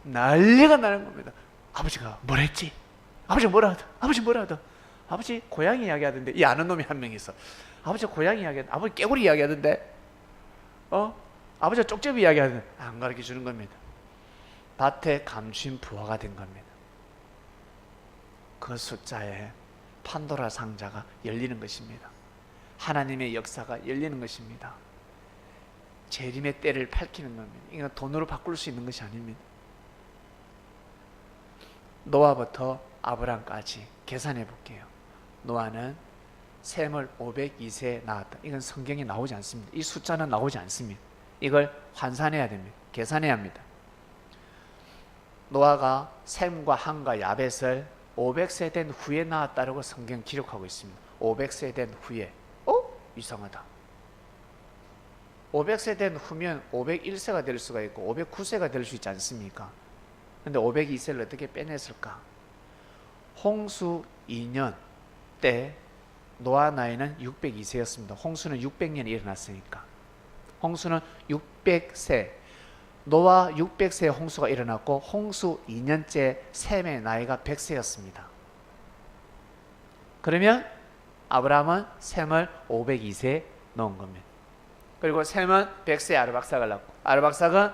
난리가 나는 겁니다. 아버지가 뭘 했지? 아버지 뭐라 하더? 아버지 고양이 이야기 하던데. 이 아는 놈이 한 명 있어. 아버지 고양이 이야기 하던데. 아버지 깨구리 이야기 하던데. 아버지가 쪽제비 이야기 하던데. 안 가르쳐 주는 겁니다. 밭에 감춘 부화가 된 겁니다. 그 숫자에 판도라 상자가 열리는 것입니다. 하나님의 역사가 열리는 것입니다. 재림의 때를 밝히는 겁니다. 이건 돈으로 바꿀 수 있는 것이 아닙니다. 노아부터 아브람까지 계산해 볼게요. 노아는 셈을 502세 낳았다. 이건 성경에 나오지 않습니다. 이 숫자는 나오지 않습니다. 이걸 환산해야 됩니다. 계산해야 합니다. 노아가 셈과 함과 야벳을 500세 된 후에 낳았다라고 성경 기록하고 있습니다. 500세 된 후에. 이상하다. 500세 된 후면 501세가 될 수가 있고 509세가 될 수 있지 않습니까? 근데 502세를 어떻게 빼냈을까? 홍수 2년 때 노아 나이는 602세였습니다. 홍수는 600년에 일어났으니까. 홍수는 600세, 노아 600세에 홍수가 일어났고 홍수 2년째 셈의 나이가 100세였습니다. 그러면 아브라함은 셈을 502세에 넣은 겁니다. 그리고 셈은 100세에 아르박삭을 낳고, 아르박삭은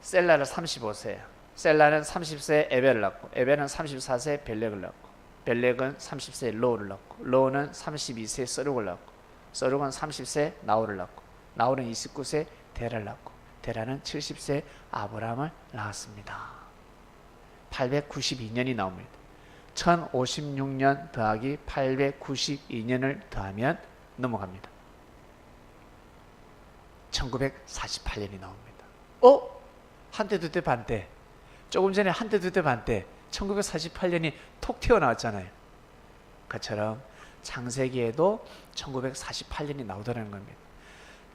셀라를 35세에, 셀라는 30세에 에벨을 낳고, 에벨은 34세에 벨렉을 낳고, 벨렉은 30세에 로우를 낳고, 로우는 32세에 서룩을 낳고, 서룩은 30세에 나홀을 낳고, 나홀은 29세에 데라를 낳고, 데라는 70세에 아브라함을 낳았습니다. 892년이 나옵니다. 1056년 더하기 892년을 더하면 넘어갑니다. 1948년이 나옵니다. 한때 두때 반때. 조금 전에 한때 두때 반때 1948년이 톡 튀어나왔잖아요. 그처럼 창세기에도 1948년이 나오더라는 겁니다.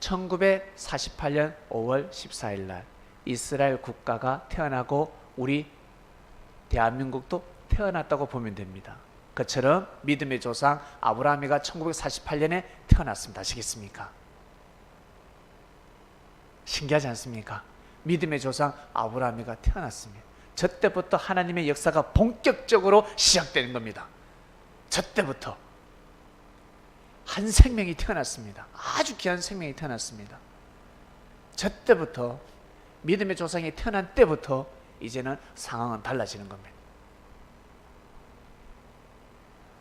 1948년 5월 14일 날 이스라엘 국가가 태어나고 우리 대한민국도 태어났다고 보면 됩니다. 그처럼 믿음의 조상 아브라함이가 1948년에 태어났습니다. 아시겠습니까? 신기하지 않습니까? 믿음의 조상 아브라함이가 태어났습니다. 저 때부터 하나님의 역사가 본격적으로 시작되는 겁니다. 저 때부터 한 생명이 태어났습니다. 아주 귀한 생명이 태어났습니다. 저 때부터 믿음의 조상이 태어난 때부터 이제는 상황은 달라지는 겁니다.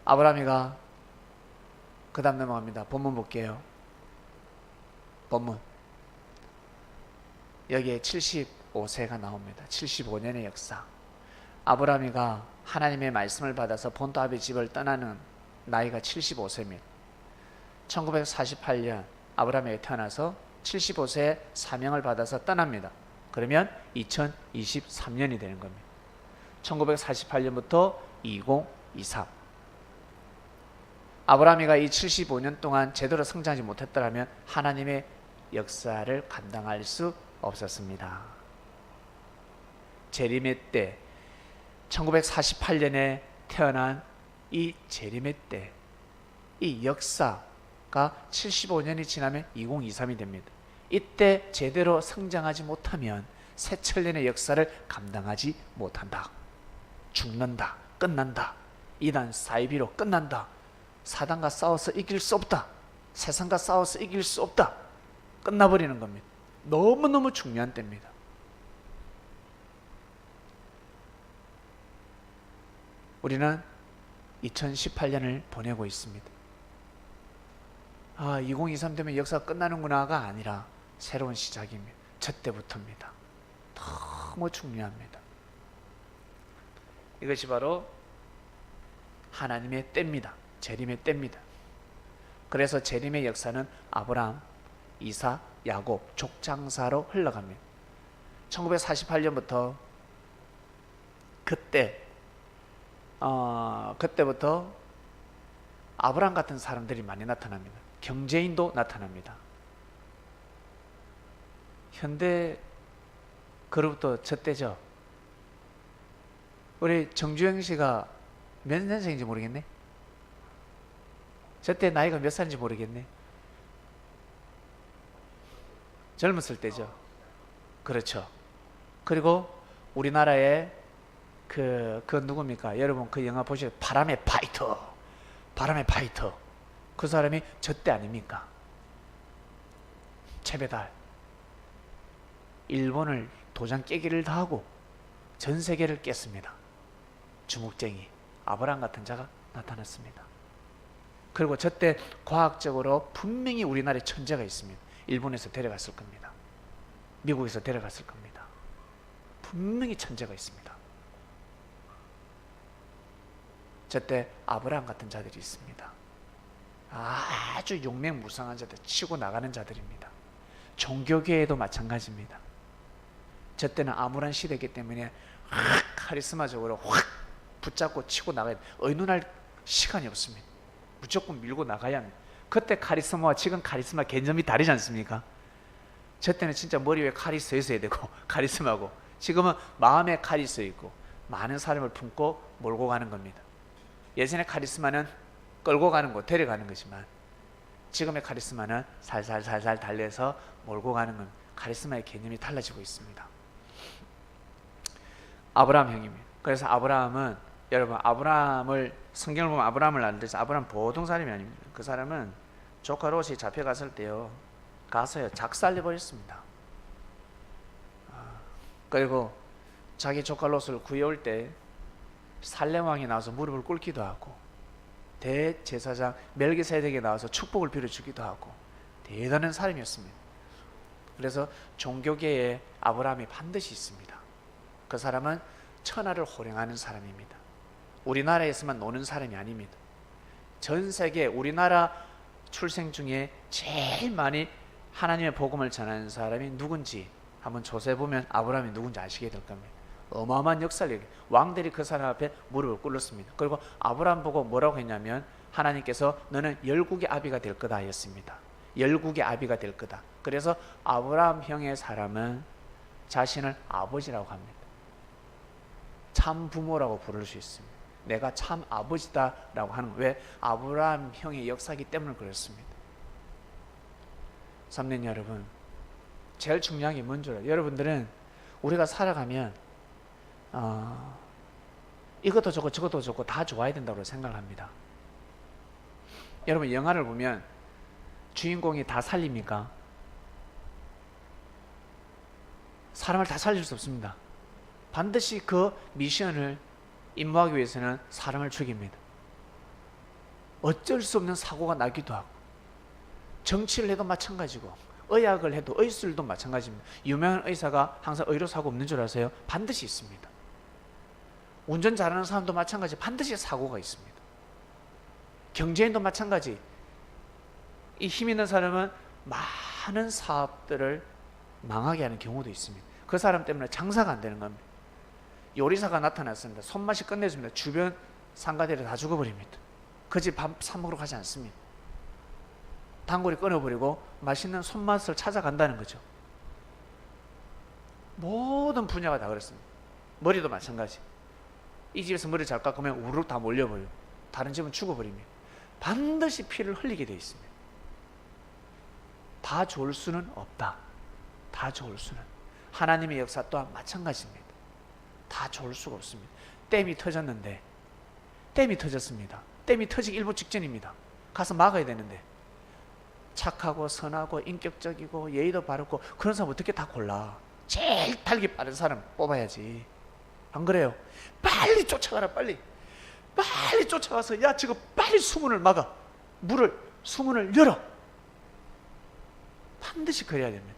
아브라함이가 그 다음 넘어갑니다. 본문 볼게요. 본문. 여기에 75세가 나옵니다. 75년의 역사. 아브라함이가 하나님의 말씀을 받아서 본토 아비 집을 떠나는 나이가 75세입니다. 1948년 아브라함이 태어나서 75세에 사명을 받아서 떠납니다. 그러면 2023년이 되는 겁니다. 1948년부터 2023. 아브라함이가 이 75년 동안 제대로 성장하지 못했더라면 하나님의 역사를 감당할 수 없었습니다. 재림의 때 1948년에 태어난 이 재림의 때 이 역사 75년이 지나면 2023이 됩니다. 이때 제대로 성장하지 못하면 새천년의 역사를 감당하지 못한다. 죽는다. 끝난다. 이단 사이비로 끝난다. 사단과 싸워서 이길 수 없다. 세상과 싸워서 이길 수 없다. 끝나버리는 겁니다. 너무너무 중요한 때입니다. 우리는 2018년을 보내고 있습니다. 2023 되면 역사가 끝나는구나가 아니라 새로운 시작입니다. 저 때부터입니다. 너무 중요합니다. 이것이 바로 하나님의 때입니다. 재림의 때입니다. 그래서 재림의 역사는 아브라함, 이삭, 야곱, 족장사로 흘러갑니다. 1948년부터 그때부터 아브라함 같은 사람들이 많이 나타납니다. 경제인도 나타납니다. 현대 그로부터 저 때죠. 우리 정주영 씨가 몇 년생인지 모르겠네. 저 때 나이가 몇 살인지 모르겠네. 젊었을 때죠. 그렇죠. 그리고 우리나라에 그 누굽니까? 여러분 그 영화 보시죠. 바람의 파이터. 그 사람이 저 때 아닙니까? 채배달. 일본을 도장 깨기를 다 하고 전 세계를 깼습니다. 주목쟁이 아브라함 같은 자가 나타났습니다. 그리고 저 때 과학적으로 분명히 우리나라에 천재가 있습니다. 일본에서 데려갔을 겁니다. 미국에서 데려갔을 겁니다. 분명히 천재가 있습니다. 저 때 아브라함 같은 자들이 있습니다. 아주 용맹무상한 자들, 치고 나가는 자들입니다. 종교계에도 마찬가지입니다. 저 때는 암울한 시대이기 때문에 카리스마적으로 확 붙잡고 치고 나가야 돼. 의논할 시간이 없습니다. 무조건 밀고 나가야 합니다. 그때 카리스마와 지금 카리스마 개념이 다르지 않습니까? 저 때는 진짜 머리 위에 칼이 서 있어야 되고 카리스마고, 지금은 마음에 칼이 서 있고 많은 사람을 품고 몰고 가는 겁니다. 예전의 카리스마는 끌고 가는 거, 데려가는 거지만 지금의 카리스마는 살살살살 달래서 몰고 가는 건 카리스마의 개념이 달라지고 있습니다. 아브라함 형입니다. 그래서 아브라함은, 여러분 아브라함을 성경을 보면 아브라함을 알듯이 아브라함 보통 사람이 아닙니다. 그 사람은 조카 롯이 잡혀갔을 때요, 가서요 작살내 버렸습니다. 그리고 자기 조카 롯을 구해올 때 살렘 왕이 나와서 무릎을 꿇기도 하고 대제사장 멜기세덱이 나와서 축복을 빌어주기도 하고 대단한 사람이었습니다. 그래서 종교계에 아브라함이 반드시 있습니다. 그 사람은 천하를 호령하는 사람입니다. 우리나라에서만 노는 사람이 아닙니다. 전 세계 우리나라 출생 중에 제일 많이 하나님의 복음을 전하는 사람이 누군지 한번 조사해보면 아브라함이 누군지 아시게 될 겁니다. 어마어마한 역사를, 왕들이 그 사람 앞에 무릎을 꿇었습니다. 그리고 아브라함 보고 뭐라고 했냐면, 하나님께서 너는 열국의 아비가 될 거다 하였습니다. 열국의 아비가 될 거다. 그래서 아브라함 형의 사람은 자신을 아버지라고 합니다. 참 부모라고 부를 수 있습니다. 내가 참 아버지다 라고 하는 거. 왜? 아브라함 형의 역사이기 때문에 그렇습니다. 3년 여러분, 제일 중요한 게 뭔지 알아요? 여러분들은 우리가 살아가면 이것도 좋고 저것도 좋고 다 좋아야 된다고 생각을 합니다. 여러분 영화를 보면 주인공이 다 살립니까? 사람을 다 살릴 수 없습니다. 반드시 그 미션을 임무하기 위해서는 사람을 죽입니다. 어쩔 수 없는 사고가 나기도 하고, 정치를 해도 마찬가지고, 의학을 해도, 의술도 마찬가지입니다. 유명한 의사가 항상 의료 사고 없는 줄 아세요? 반드시 있습니다. 운전 잘하는 사람도 마찬가지, 반드시 사고가 있습니다. 경제인도 마찬가지. 이 힘 있는 사람은 많은 사업들을 망하게 하는 경우도 있습니다. 그 사람 때문에 장사가 안 되는 겁니다. 요리사가 나타났습니다. 손맛이 끝내줍니다. 주변 상가들이 다 죽어버립니다. 그 집 밥 사 먹으러 가지 않습니다. 단골이 끊어버리고 맛있는 손맛을 찾아간다는 거죠. 모든 분야가 다 그렇습니다. 머리도 마찬가지. 이 집에서 머리 잘 깎으면 우르르 다 몰려버려요. 다른 집은 죽어버립니다. 반드시 피를 흘리게 되어 있습니다. 다 좋을 수는 없다. 다 좋을 수는. 하나님의 역사 또한 마찬가지입니다. 다 좋을 수가 없습니다. 댐이 터졌는데, 댐이 터졌습니다. 댐이 터지기 일보 직전입니다. 가서 막아야 되는데, 착하고 선하고 인격적이고 예의도 바르고 그런 사람 어떻게 다 골라? 제일 달기 빠른 사람 뽑아야지. 안 그래요? 빨리 쫓아가라. 빨리 쫓아가서 야 저거 빨리 수문을 막아. 수문을 열어. 반드시 그래야 됩니다.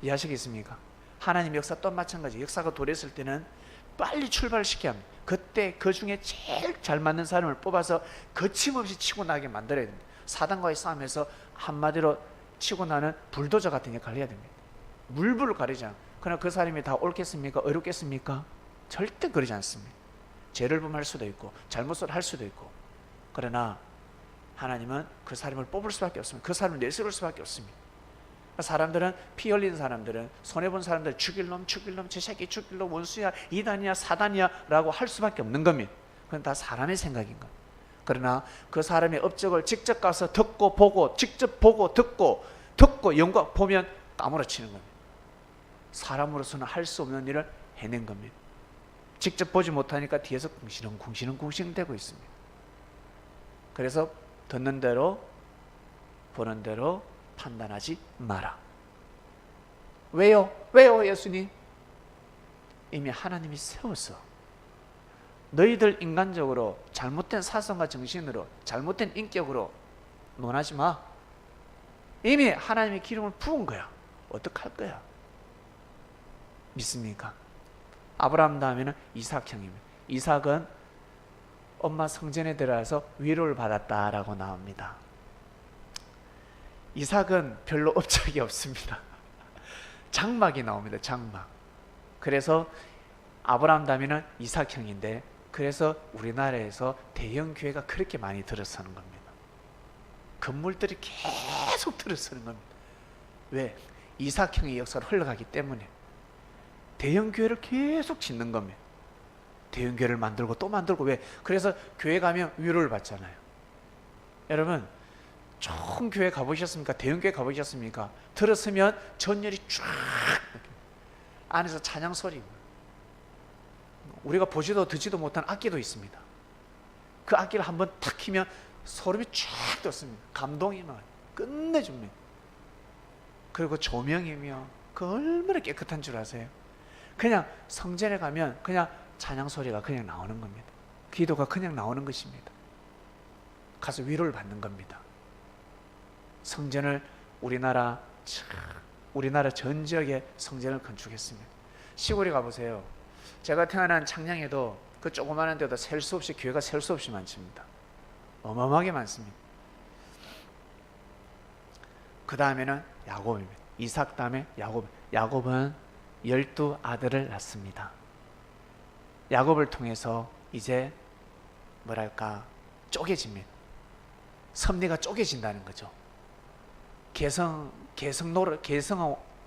이해하시겠습니까? 하나님 역사 또한 마찬가지. 역사가 도래했을 때는 빨리 출발시켜야 합니다. 그때 그 중에 제일 잘 맞는 사람을 뽑아서 거침없이 치고 나게 만들어야 됩니다. 사단과의 싸움에서 한마디로 치고 나는 불도저 같은 역할을 해야 됩니다. 물불을 가리지 않고. 그러나 그 사람이 다 옳겠습니까? 어렵겠습니까? 절대 그러지 않습니다. 죄를 범할 수도 있고 잘못을 할 수도 있고. 그러나 하나님은 그 사람을 뽑을 수밖에 없습니다. 그 사람을 내세울 수밖에 없습니다. 사람들은, 피 흘린 사람들은, 손해본 사람들, 죽일 놈, 저 새끼 죽일 놈, 원수야, 이단이야, 사단이야 라고 할 수밖에 없는 겁니다. 그건 다 사람의 생각인 겁니다. 그러나 그 사람의 업적을 직접 가서 듣고 보고, 직접 보고 듣고 영광 보면 까무러치는 겁니다. 사람으로서는 할 수 없는 일을 해낸 겁니다. 직접 보지 못하니까 뒤에서 궁시렁 대고 있습니다. 그래서 듣는 대로 보는 대로 판단하지 마라. 왜요? 예수님? 이미 하나님이 세워서 너희들 인간적으로 잘못된 사상과 정신으로 잘못된 인격으로 논하지 마. 이미 하나님의 기름을 부은 거야. 어떡할 거야? 믿습니까? 아브라함 다음에는 이삭형입니다. 이삭은 엄마 성전에 들어가서 위로를 받았다라고 나옵니다. 이삭은 별로 업적이 없습니다. 장막이 나옵니다. 장막. 그래서 아브라함 다음에는 이삭형인데, 그래서 우리나라에서 대형 교회가 그렇게 많이 들어서는 겁니다. 건물들이 계속 들어서는 겁니다. 왜? 이삭형의 역사로 흘러가기 때문에. 대형 교회를 계속 짓는 겁니다. 대형 교회를 만들고 또 만들고. 왜? 그래서 교회 가면 위로를 받잖아요. 여러분, 좋은 교회 가보셨습니까? 대형 교회 가보셨습니까? 들었으면 전열이 쫙 안에서 찬양 소리, 우리가 보지도 듣지도 못한 악기도 있습니다. 그 악기를 한번 탁 키면 소름이 쫙 돋습니다. 감동이 막 끝내줍니다. 그리고 조명이며 그 얼마나 깨끗한 줄 아세요? 그냥 성전에 가면 그냥 찬양 소리가 그냥 나오는 겁니다. 기도가 그냥 나오는 것입니다. 가서 위로를 받는 겁니다. 성전을 우리나라 전 지역에 성전을 건축했습니다. 시골에 가보세요. 제가 태어난 창녕에도 그 조그마한 데도 셀 수 없이, 교회가 셀 수 없이 많습니다. 어마어마하게 많습니다. 그 다음에는 야곱입니다. 이삭 다음에 야곱. 야곱은 12아들을 낳습니다. 야곱을 통해서 이제 뭐랄까 쪼개집니다. 섭리가 쪼개진다는 거죠.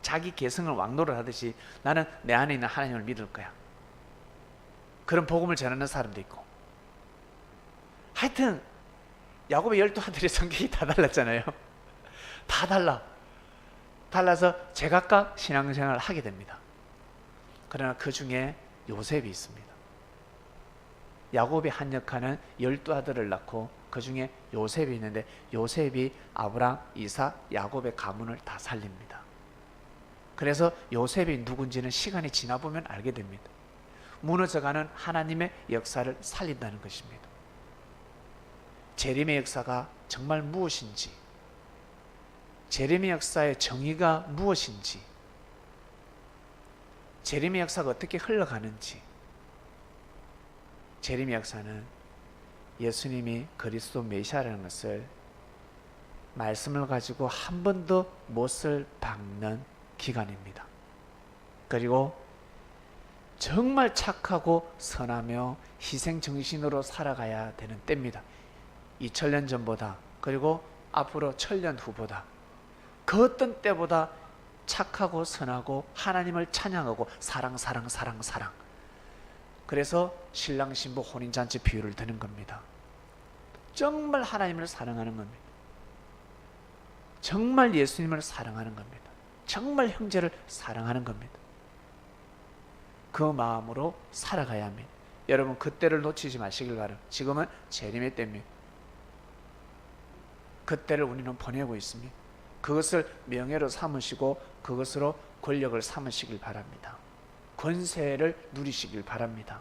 자기 개성을 왕노를 하듯이 나는 내 안에 있는 하나님을 믿을 거야. 그런 복음을 전하는 사람도 있고. 하여튼 야곱의 12아들의 성격이 다 달랐잖아요. 다 달라서 제각각 신앙생활을 하게 됩니다. 그러나 그 중에 요셉이 있습니다. 야곱이 한 역할은 12아들을 낳고 그 중에 요셉이 있는데, 요셉이 아브라함, 이삭, 야곱의 가문을 다 살립니다. 그래서 요셉이 누군지는 시간이 지나보면 알게 됩니다. 무너져가는 하나님의 역사를 살린다는 것입니다. 재림의 역사가 정말 무엇인지, 재림의 역사의 정의가 무엇인지, 재림의 역사가 어떻게 흘러가는지. 재림의 역사는 예수님이 그리스도 메시아라는 것을 말씀을 가지고 한 번도 못을 박는 기간입니다. 그리고 정말 착하고 선하며 희생정신으로 살아가야 되는 때입니다. 2000년 전보다, 그리고 앞으로 1000년 후보다, 그 어떤 때보다 착하고 선하고 하나님을 찬양하고 사랑. 그래서 신랑 신부 혼인잔치 비유를 드는 겁니다. 정말 하나님을 사랑하는 겁니다. 정말 예수님을 사랑하는 겁니다. 정말 형제를 사랑하는 겁니다. 그 마음으로 살아가야 합니다. 여러분 그때를 놓치지 마시길 바랍니다. 지금은 재림의 때입니다. 그때를 우리는 보내고 있습니다. 그것을 명예로 삼으시고 그것으로 권력을 삼으시길 바랍니다. 권세를 누리시길 바랍니다.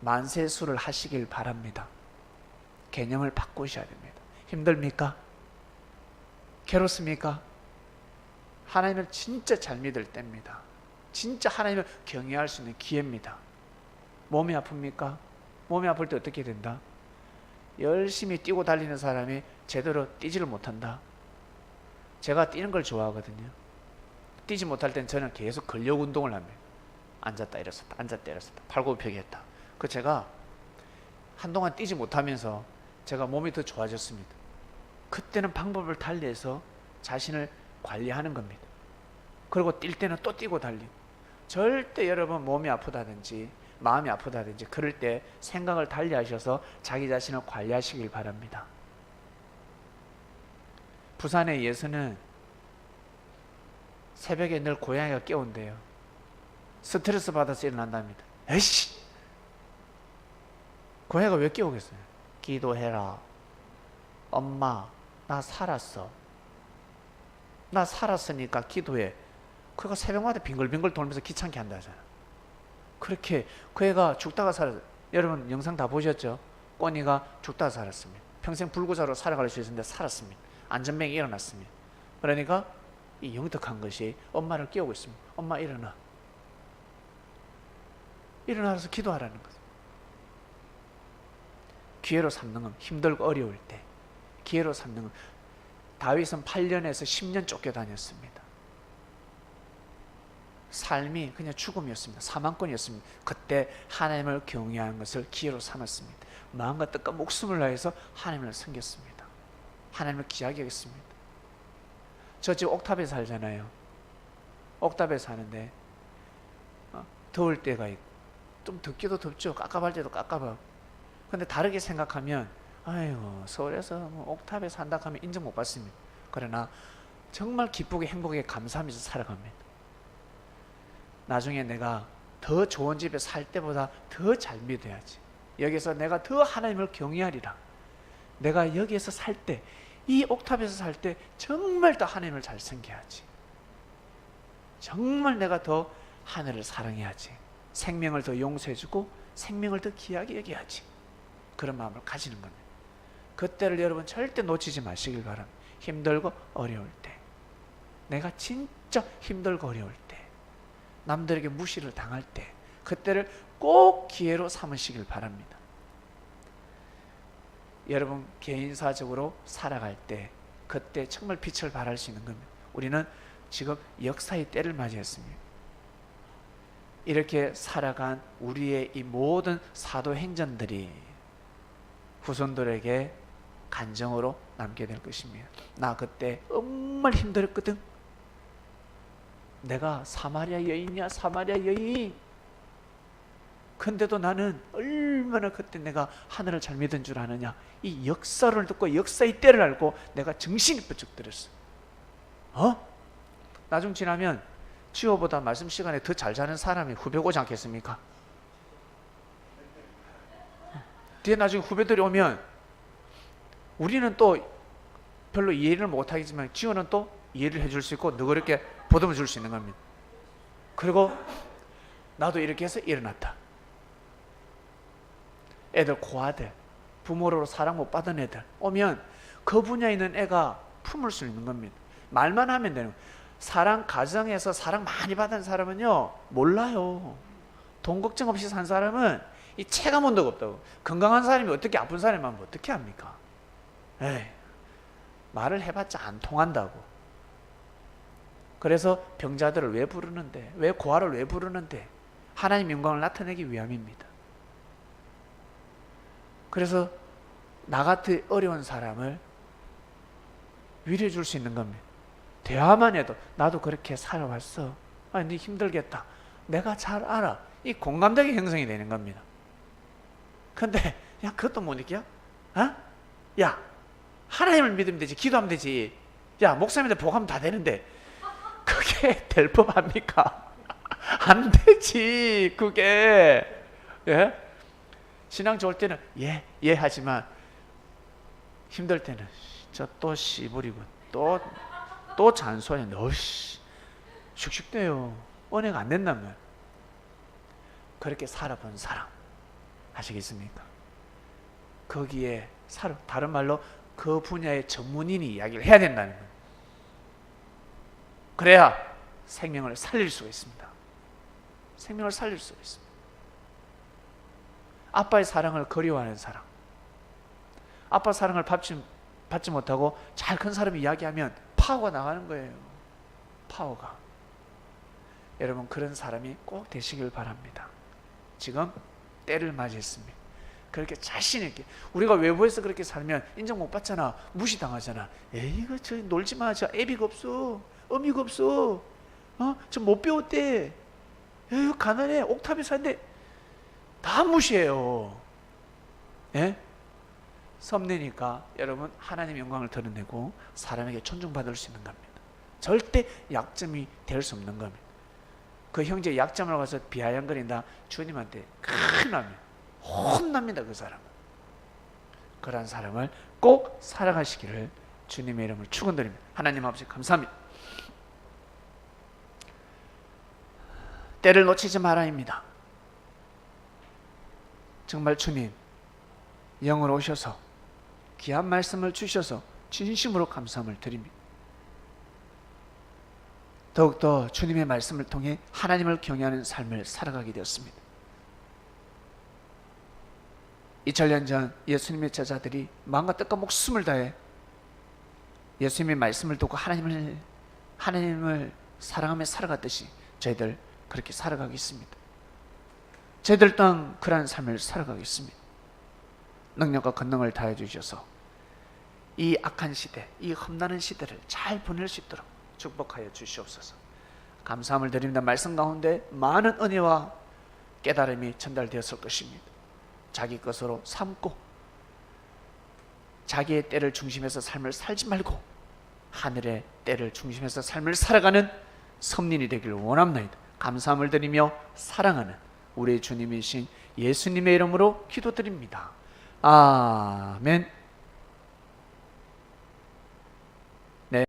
만세수를 하시길 바랍니다. 개념을 바꾸셔야 됩니다. 힘듭니까? 괴롭습니까? 하나님을 진짜 잘 믿을 때입니다. 진짜 하나님을 경외할 수 있는 기회입니다. 몸이 아픕니까? 몸이 아플 때 어떻게 된다? 열심히 뛰고 달리는 사람이 제대로 뛰지를 못한다. 제가 뛰는 걸 좋아하거든요. 뛰지 못할 땐 저는 계속 근력 운동을 합니다. 앉았다 일어섰다 앉았다 일어섰다 팔굽혀펴기 했다. 그 제가 한동안 뛰지 못하면서 제가 몸이 더 좋아졌습니다. 그때는 방법을 달리해서 자신을 관리하는 겁니다. 그리고 뛸 때는 또 뛰고 달리고. 절대 여러분 몸이 아프다든지 마음이 아프다든지 그럴 때 생각을 달리하셔서 자기 자신을 관리하시길 바랍니다. 부산의 예수는 새벽에 늘 고양이가 깨운대요. 스트레스 받아서 일어난답니다. 에이씨! 고양이가 왜 깨우겠어요? 기도해라. 엄마, 나 살았어. 나 살았으니까 기도해. 그가 새벽마다 빙글빙글 돌면서 귀찮게 한다 하잖아. 그렇게 그 애가 죽다가 살았어요. 여러분 영상 다 보셨죠? 꼬니가 죽다가 살았습니다. 평생 불구자로 살아갈 수 있었는데 살았습니다. 안전병이 일어났습니다. 그러니까 이 영특한 것이 엄마를 깨우고 있습니다. 엄마 일어나. 일어나서 기도하라는 거죠. 기회로 삼는 건 힘들고 어려울 때 기회로 삼는 건. 다윗은 8년에서 10년 쫓겨다녔습니다. 삶이 그냥 죽음이었습니다. 사망권이었습니다. 그때 하나님을 경외하는 것을 기회로 삼았습니다. 마음과 뜻과 목숨을 다해서 하나님을 섬겼습니다. 하나님을 귀하게 여겼습니다. 저 지금 옥탑에 살잖아요. 옥탑에 사는데 더울 때가 있고 좀 덥기도 덥죠. 깝깝할 때도 깝깝하고. 근데 다르게 생각하면 아이고 서울에서 뭐 옥탑에 산다 하면 인정 못 받습니다. 그러나 정말 기쁘게 행복하게 감사하면서 살아갑니다. 나중에 내가 더 좋은 집에 살 때보다 더 잘 믿어야지. 여기서 내가 더 하나님을 경외하리라. 내가 여기에서 살 때, 이 옥탑에서 살 때 정말 더 하나님을 잘 섬겨야지. 정말 내가 더 하늘을 사랑해야지. 생명을 더 용서해주고 생명을 더 귀하게 여겨야지. 그런 마음을 가지는 겁니다. 그때를 여러분 절대 놓치지 마시길 바랍니다. 힘들고 어려울 때, 내가 진짜 힘들고 어려울 때, 남들에게 무시를 당할 때, 그때를 꼭 기회로 삼으시길 바랍니다. 여러분 개인사적으로 살아갈 때 그때 정말 빛을 발할 수 있는 겁니다. 우리는 지금 역사의 때를 맞이했습니다. 이렇게 살아간 우리의 이 모든 사도행전들이 후손들에게 간정으로 남게 될 것입니다. 나 그때 정말 힘들었거든. 내가 사마리아 여인이야, 사마리아 여인. 근데도 나는 얼마나 그때 내가 하늘을 잘 믿은 줄 아느냐. 이 역사를 듣고 역사의 때를 알고 내가 정신이 번쩍 들었어. 나중 지나면 지호보다 말씀 시간에 더 잘 자는 사람이 후배 오지 않겠습니까? 뒤에 나중에 후배들이 오면 우리는 또 별로 이해를 못하겠지만 지호는 또 이해를 해줄 수 있고 너그럽게 보듬어 줄 수 있는 겁니다. 그리고 나도 이렇게 해서 일어났다. 애들 고아들, 부모로 사랑 못 받은 애들 오면 그 분야에 있는 애가 품을 수 있는 겁니다. 말만 하면 되는 거예요. 사랑, 가정에서 사랑 많이 받은 사람은요 몰라요. 돈 걱정 없이 산 사람은 이 체감 온도가 없다고. 건강한 사람이 어떻게 아픈 사람이 하면 어떻게 합니까? 에이, 말을 해봤자 안 통한다고. 그래서 병자들을 왜 부르는데, 왜 고아를 왜 부르는데, 하나님 영광을 나타내기 위함입니다. 그래서 나 같은 어려운 사람을 위로해 줄 수 있는 겁니다. 대화만 해도 나도 그렇게 살아왔어. 아니, 네 힘들겠다. 내가 잘 알아. 이 공감대가 형성이 되는 겁니다. 근데 야 그것도 못 느껴? 야 하나님을 믿으면 되지. 기도하면 되지. 야, 목사님한테 복하면 다 되는데 그게 될 법합니까? 안 되지 그게. 예? 신앙 좋을 때는 예 하지만 힘들 때는 저 또 씨부리고 또 잔소리 너씨 슉슉대요. 은혜가 안 된다면. 그렇게 살아본 사람 아시겠습니까? 거기에 다른 말로 그 분야의 전문인이 이야기를 해야 된다는 거예요. 그래야 생명을 살릴 수가 있습니다. 생명을 살릴 수가 있습니다. 아빠의 사랑을 그리워하는 사람, 아빠 사랑을 받지 못하고 잘 큰 사람이 이야기하면 파워가 나가는 거예요. 파워가. 여러분 그런 사람이 꼭 되시길 바랍니다. 지금 때를 맞이했습니다. 그렇게 자신 있게. 우리가 외부에서 그렇게 살면 인정 못 받잖아. 무시당하잖아. 에이 이거 저 놀지 마. 저 애비가 없어. 어미가 없어. 저 못 배웠대. 에이 가난해. 옥탑에 사는데 다 무시해요. 예? 섭내니까 여러분 하나님의 영광을 드러내고 사람에게 존중받을 수 있는 겁니다. 절대 약점이 될 수 없는 겁니다. 그 형제 약점을 가서 비아냥거린다. 주님한테 큰일 납니다. 혼납니다. 그 사람은. 그러한 사람을 꼭 살아가시기를 주님의 이름을 축원드립니다. 하나님 아버지 감사합니다. 때를 놓치지 말아입니다. 정말 주님 영으로 오셔서 귀한 말씀을 주셔서 진심으로 감사함을 드립니다. 더욱더 주님의 말씀을 통해 하나님을 경외하는 삶을 살아가게 되었습니다. 2000년 전 예수님의 제자들이 마음과 뜻과 목숨을 다해 예수님의 말씀을 듣고 하나님을 사랑하며 살아갔듯이 저희들 그렇게 살아가겠습니다. 저희들 또한 그러한 삶을 살아가겠습니다. 능력과 권능을 다해 주셔서 이 악한 시대, 이 험난한 시대를 잘 보낼 수 있도록 축복하여 주시옵소서. 감사함을 드립니다. 말씀 가운데 많은 은혜와 깨달음이 전달되었을 것입니다. 자기 것으로 삼고 자기의 때를 중심해서 삶을 살지 말고 하늘의 때를 중심해서 삶을 살아가는 섭린이 되기를 원합니다. 감사함을 드리며 사랑하는 우리의 주님이신 예수님의 이름으로 기도드립니다. 아멘.